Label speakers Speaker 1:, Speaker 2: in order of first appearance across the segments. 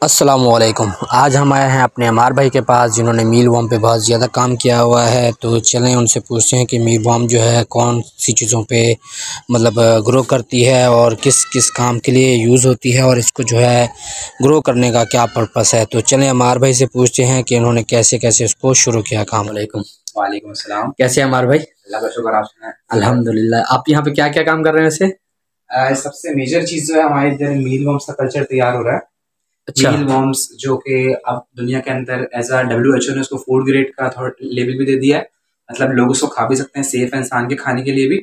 Speaker 1: अस्सलामुअलैकुम। आज हम आए हैं अपने अमार भाई के पास जिन्होंने मील वॉर्म पे बहुत ज़्यादा काम किया हुआ है। तो चलें उनसे पूछते हैं कि मील वॉर्म जो है कौन सी चीज़ों पे मतलब ग्रो करती है और किस किस काम के लिए यूज़ होती है और इसको जो है ग्रो करने का क्या पर्पस है। तो चलें अमार भाई से पूछते हैं कि उन्होंने कैसे कैसे इसको शुरू किया काम।
Speaker 2: वालेकुम अस्सलाम।
Speaker 1: कैसे अमार भाई?
Speaker 2: अल्लाह का शुक्र, आप सुनाएं।
Speaker 1: अल्हम्दुलिल्लाह। आप यहाँ पे क्या क्या काम कर रहे हैं वैसे?
Speaker 2: सबसे मेजर चीज़ जो है हमारे इधर मील वॉर्म्स का कल्चर तैयार हो रहा है।
Speaker 1: अच्छा।
Speaker 2: मील वॉर्म्स जो कि अब दुनिया के अंदर एज अ WHO ने उसको फूड ग्रेड का लेवल भी दे दिया है। मतलब लोग उसको खा भी सकते हैं, सेफ है इंसान के खाने के लिए भी।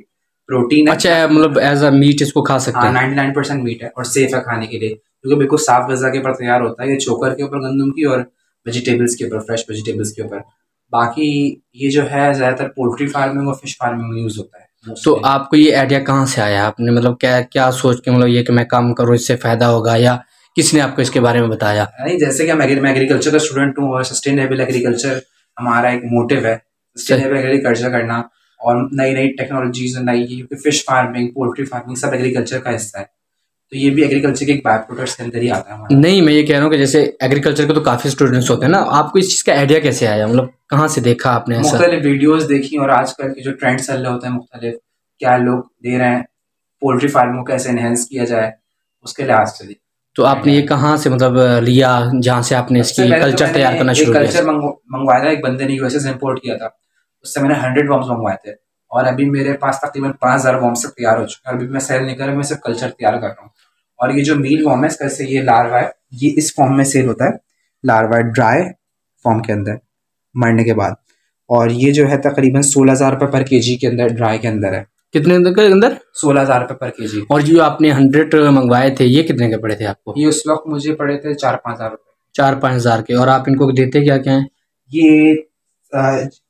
Speaker 2: प्रोटीन है।
Speaker 1: अच्छा, मतलब एज अ मीट इसको खा सकते
Speaker 2: हाँ,
Speaker 1: हैं?
Speaker 2: 99% मीट है और सेफ है खाने के लिए, क्योंकि बिल्कुल साफ ग़ज़ा के ऊपर तैयार होता है। ये चोकर के ऊपर गंदम की और वेजिटेबल्स के ऊपर, फ्रेश वेजिटेबल्स के ऊपर। बाकी ये जो है ज़्यादातर पोल्ट्री फार्मिंग और फिश फार्मिंग में यूज़ होता है।
Speaker 1: तो आपको ये आइडिया कहाँ से आया? आपने मतलब क्या क्या सोच के मतलब ये कि मैं काम करूँ इससे फ़ायदा होगा, या किसने आपको इसके बारे में बताया?
Speaker 2: नहीं, जैसे कि मैं एग्रीकल्चर का स्टूडेंट हूँ और सस्टेनेबल एग्रीकल्चर हमारा एक मोटिव है। सस्टेनेबल एग्रीकल्चर करना और नई नई टेक्नोलॉजीज, नई, क्योंकि फिश फार्मिंग, पोल्ट्री फार्मिंग सब एग्रीकल्चर का हिस्सा है। तो ये भी एग्रीकल्चर के एक बाय प्रोडक्ट्स के अंदर ही आता है हमारा।
Speaker 1: नहीं, मैं ये कह रहा हूँ कि जैसे एग्रीकल्चर के तो काफ़ी स्टूडेंट्स होते हैं ना, आपको इस चीज़ का आइडिया कैसे आया? मतलब कहाँ से देखा आपने ऐसा?
Speaker 2: मुख्तलिफ वीडियोज़ देखी और आजकल के जो ट्रेंड चल रहे होते हैं मुख्तलिफ, क्या लोग दे रहे हैं, पोल्ट्री फार्मिंग को कैसे एनहेंस किया जाए, उसके लिहाज से दी।
Speaker 1: तो आपने ये कहाँ से मतलब लिया जहाँ से आपने
Speaker 2: सबसे
Speaker 1: इसकी
Speaker 2: पहले तो
Speaker 1: कल्चर तैयार करना
Speaker 2: मैंने
Speaker 1: शुरू
Speaker 2: एक
Speaker 1: किया?
Speaker 2: कल्चर मंगवाया था, एक बंदे ने यूएसए से इम्पोर्ट किया था। उससे मैंने 100 वॉर्म्स मंगवाए थे और अभी मेरे पास तकरीबन 5000 वॉर्म्स तक तैयार हो चुके हैं। अभी मैं सेल नहीं कर रहा, मैं सिर्फ कल्चर तैयार कर रहा हूँ। और ये जो मील वॉर्म है, इसका से ये लार्वा है, ये इस फॉर्म में सेल होता है। लार्वा ड्राई फॉर्म के अंदर मरने के बाद। और ये जो है तकरीबन 16,000 रुपये पर केजी के अंदर, ड्राई के अंदर है।
Speaker 1: कितने के अंदर?
Speaker 2: 16,000 रुपये पर केजी।
Speaker 1: और जो आपने 100 मंगवाए थे ये कितने के पड़े थे आपको?
Speaker 2: ये उस वक्त मुझे पड़े थे 4-5 हज़ार रुपये।
Speaker 1: 4-5 हज़ार के। और आप इनको देते क्या क्या हैं?
Speaker 2: ये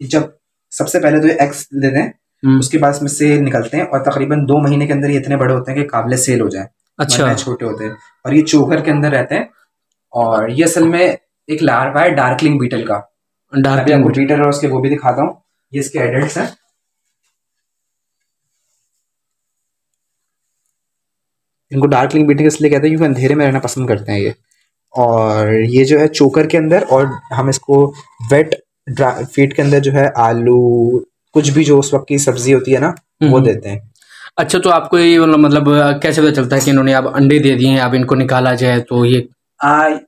Speaker 2: जब सबसे पहले तो ये एग्स देते हैं, उसके बाद इसमें से निकलते हैं और तकरीबन 2 महीने के अंदर ये इतने बड़े होते हैं कि काबिल सेल हो जाए।
Speaker 1: अच्छा।
Speaker 2: वरना छोटे होते हैं और ये चोकर के अंदर रहते हैं। और ये असल में एक लार्वा है डार्कलिंग बीटल का। अभी आपको
Speaker 1: डार्कलिंग
Speaker 2: बीटल और उसके वो भी दिखाता हूँ। ये इसके एडल्ट्स हैं। इनको डार्कलिंग बीटल इसलिए कहते हैं क्योंकि अंधेरे में रहना पसंद करते हैं ये। और ये जो है चोकर के अंदर, और हम इसको वेट फीड के अंदर जो है आलू, कुछ भी जो उस वक्त की सब्जी होती है ना, वो देते हैं।
Speaker 1: अच्छा, तो आपको ये मतलब कैसे पता चलता है कि इन्होंने अब अंडे दे दिए हैं, अब इनको निकाला जाए? तो ये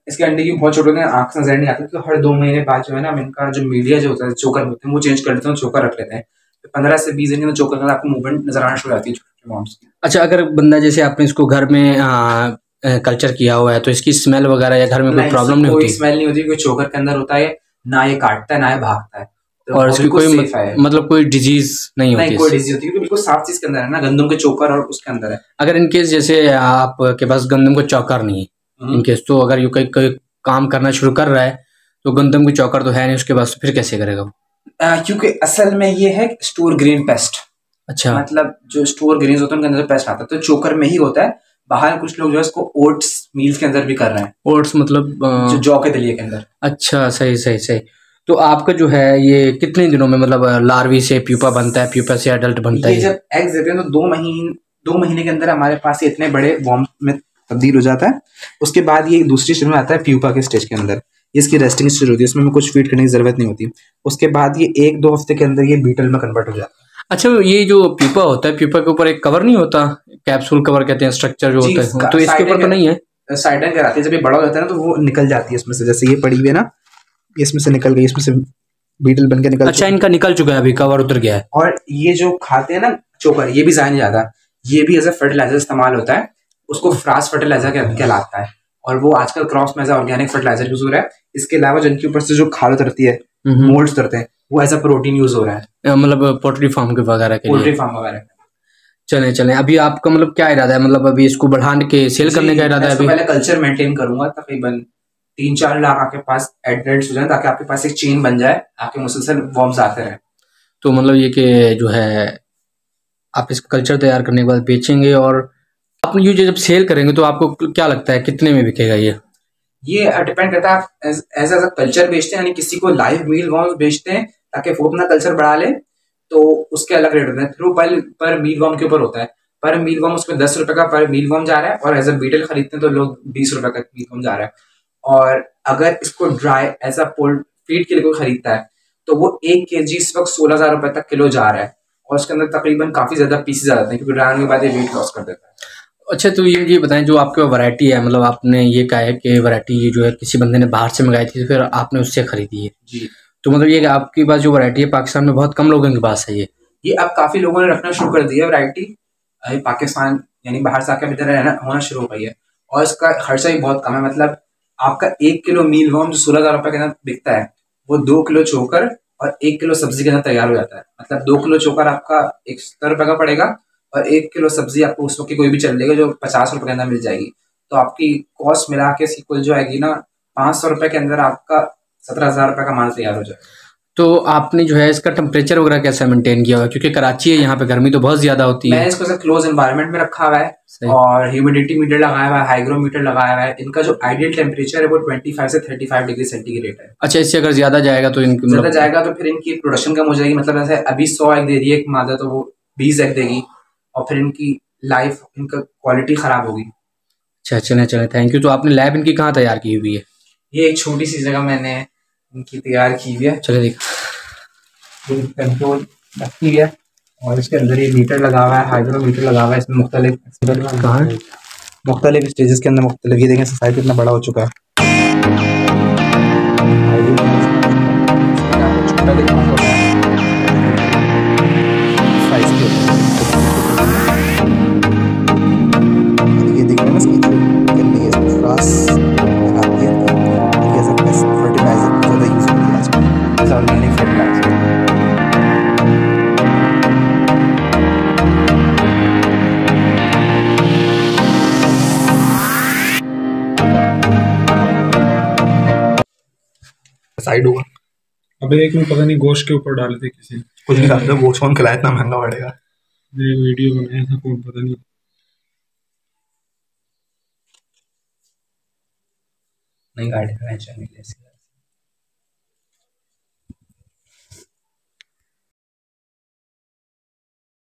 Speaker 2: इसके अंडे की बहुत छोटे होते हैं, आंख से नजर नहीं आते। तो हर 2 महीने बाद जो है ना, हम इनका जो मीडिया जो होता है, चोकर होते हैं, वो चेंज कर देते हैं, चोकर रख लेते हैं। तो 15 से 20 दिन के अंदर चोकर के अंदर आपको मूवमेंट नजर आना शुरू हो जाती है, छोटे छोटे वॉर्म्स की।
Speaker 1: अच्छा, अगर बंदा जैसे आपने इसको घर में कल्चर किया हुआ है तो इसकी स्मेल वगैरह या घर में कोई प्रॉब्लम नहीं होती?
Speaker 2: कोई स्मेल नहीं होती, क्योंकि चोकर के अंदर होता है, ना ये काटता है ना ये भागता है। तो
Speaker 1: और इसकी कोई
Speaker 2: सेफ है।
Speaker 1: मतलब कोई डिजीज नहीं होती?
Speaker 2: नहीं, कोई डिजीज होती है, क्योंकि बिल्कुल साफ चीज के अंदर है ना, गंदम के चोकर और उसके अंदर है।
Speaker 1: अगर इनकेस जैसे आपके पास गंदम का चौकर नहीं है इनकेस, तो अगर ये कोई काम करना शुरू कर रहा है तो गंदम की चौकर तो है नहीं उसके पास, फिर कैसे करेगा वो?
Speaker 2: क्योंकि असल में ये है स्टोर ग्रेन पेस्ट।
Speaker 1: अच्छा।
Speaker 2: मतलब जो स्टोर ग्रेन्स होते हैं उनके अंदर पेस्ट आता है, तो चोकर में ही होता है। बाहर कुछ लोग जो है इसको ओट्स मील्स के अंदर भी कर रहे हैं।
Speaker 1: ओट्स मतलब
Speaker 2: जो जौ के दलिए के अंदर।
Speaker 1: अच्छा, सही सही सही। तो आपका जो है ये कितने दिनों में मतलब लार्वी से प्यूपा बनता है, प्यूपा से एडल्ट बनता है?
Speaker 2: ये जब एग्स देते हैं तो 2 महीने के अंदर हमारे पास ये इतने बड़े वॉर्म में तब्दील हो जाता है। उसके बाद ये दूसरी स्टेज में आता है, प्यूपा के स्टेज के अंदर। इसकी रेस्टिंग स्टेज होती है, इसमें हमें कुछ फीड करने की जरूरत नहीं होती। उसके बाद ये 1-2 हफ्ते के अंदर ये बीटल में कन्वर्ट हो जाता है।
Speaker 1: अच्छा, ये जो प्यूपा होता है, प्यूपा के ऊपर एक कवर नहीं होता, कैप्सूल कवर कहते हैं, स्ट्रक्चर जो होता है, तो इसके ऊपर तो नहीं है?
Speaker 2: साइडन कराती है, जब ये बड़ा हो जाता है ना तो वो निकल जाती है इसमें से। जैसे ये पड़ी हुई है ना, इसमें से निकल गई, इसमें से बीटल बन के निकल।
Speaker 1: अच्छा, इनका निकल चुका है, अभी कवर उतर गया है।
Speaker 2: और ये जो खाते हैं ना चोकर, ये भी ज़ाया नहीं जाता। ये भी एज अ फर्टिलाइजर इस्तेमाल होता है, उसको फ्रास फर्टिलाइजर कहलाता है। और वो आजकल क्रॉप्स में एज ऑर्गेनिक फर्टिलाइजर यूज हो रहा है। इसके अलावा जिनके ऊपर से जो खाल उतरती है, मोल्ड्स उतरते हैं, वो एज अ प्रोटीन यूज हो रहा है,
Speaker 1: मतलब पोल्ट्री फार्म के वगैरह के लिए।
Speaker 2: पोल्ट्री फार्म वगैरह।
Speaker 1: चले चले, अभी आपका मतलब क्या इरादा है? मतलब अभी इसको बढ़ाने के सेल करने का इरादा है अभी?
Speaker 2: पहले कल्चर मेंटेन करूंगा, तकरीबन 3-4 लाख आपके पास एडल्ट्स हो जाए, ताकि आपके पास एक चेन बन जाए, आपके मुसलसल वॉर्म्स आते रहे।
Speaker 1: तो मतलब ये कि जो है आप इसका कल्चर तैयार करने के बाद बेचेंगे, और आप ये जब सेल करेंगे तो आपको क्या लगता है कितने में बिकेगा ये?
Speaker 2: ये डिपेंड करता है आप एज अ कल्चर बेचते हैं, यानी किसी को लाइव मील वॉर्म्स बेचते हैं ताकि वो अपना कल्चर बढ़ा ले, तो उसके अलग रेट होते हैं। फिर वो पर मील वॉर्म के ऊपर होता है। पर मील वॉर्म उसमें 10 रुपए का पर मील वॉर्म जा रहा है, और एज अ बीटल खरीदते हैं तो लोग 20 रुपए का मील वॉर्म जा रहा है। और अगर इसको ड्राई एज अ पोल्ट फीड के लिए कोई खरीदता है तो वो 1 kg इस वक्त 16,000 रुपए तक किलो जा रहा है, और उसके अंदर तकरीबन काफ़ी ज़्यादा पीसेज आ जाते हैं क्योंकि ड्राई होने के बाद ये वेट लॉस कर देता है।
Speaker 1: अच्छा, तो ये बताएं, जो आपके वैरायटी है, मतलब आपने ये कहा है कि वैरायटी ये जो है किसी बंदे ने बाहर से मंगाई थी, तो फिर आपने उससे खरीदी है
Speaker 2: जी।
Speaker 1: तो मतलब ये कि आपके पास जो वैरायटी है पाकिस्तान में बहुत कम लोगों के पास है
Speaker 2: ये अब काफ़ी लोगों ने रखना शुरू कर दिया है वैरायटी। पाकिस्तान यानी बाहर से आके अभी तरह रहना होना शुरू हो गई है, और इसका खर्चा भी बहुत कम है। मतलब आपका 1 किलो मील वर्म जो 16,000 रुपए के अंदर बिकता है, वो 2 किलो चोकर और 1 किलो सब्जी के अंदर तैयार हो जाता है। मतलब 2 किलो चोकर आपका 71 रुपए का पड़ेगा, और 1 किलो सब्जी आपको उस वक्त की कोई भी चल जाएगी जो 50 रुपए के अंदर मिल जाएगी। तो आपकी कॉस्ट मिला के इसकी कुल जो आएगी ना 500 रुपए के अंदर आपका 17,000 रुपए का माल तैयार हो जाएगा।
Speaker 1: तो आपने जो है इसका टेम्परेचर वगैरह कैसे मेंटेन किया हुआ है, क्योंकि कराची है, यहाँ पे गर्मी तो बहुत ज़्यादा होती है।
Speaker 2: मैंने इसको सर क्लोज एनवायरनमेंट में रखा हुआ है,
Speaker 1: सही।
Speaker 2: और ह्यूमिडिटी मीटर लगाया हुआ है, हाइग्रोमीटर लगाया हुआ है। इनका जो आइडियल टेम्परेचर है वो 25 से 35 डिग्री सेंटीग्रेड है।
Speaker 1: अच्छा, इससे अगर ज़्यादा जाएगा तो इनकी
Speaker 2: ज़्यादा जाएगा तो फिर इनकी प्रोडक्शन कम हो जाएगी। मतलब जैसे अभी 100 एग दे रही है एक मादा, तो वो 20 एग देगी, और फिर इनकी लाइफ, इनका क्वालिटी ख़राब होगी।
Speaker 1: अच्छा, चले थैंक यू। तो आपने लैब इनकी कहाँ तैयार की हुई है?
Speaker 2: ये एक छोटी सी जगह मैंने इनकी तैयार की हुई है,
Speaker 1: चले देख
Speaker 2: कंट्रोल रखी हुई है, और इसके अंदर ये मीटर लगा हुआ है, हाइग्रोमीटर लगा हुआ है। इसमें मुख्तलिफ स्टेजेस के अंदर मुख्तलिफ, ये देखें साइज कितना बड़ा हो चुका है। ये देख रहे हैं ना, इसकी गंदी है, फ्रास लगाती है, ये एज अ पेस्ट फर्टिलाइजर ज़्यादा यूज़ होती है आजकल, ऑर्गेनिक फर्टिलाइजर। साइड होगा।
Speaker 3: अबे एक में पता नहीं गोश्त के ऊपर डाले थे किसी ने।
Speaker 2: कुछ नहीं डालते, गोश्त कौन खिलाए, इतना महंगा पड़ेगा।
Speaker 3: ये वीडियो बनाया था कौन पता नहीं।
Speaker 2: नहीं गाड़ी का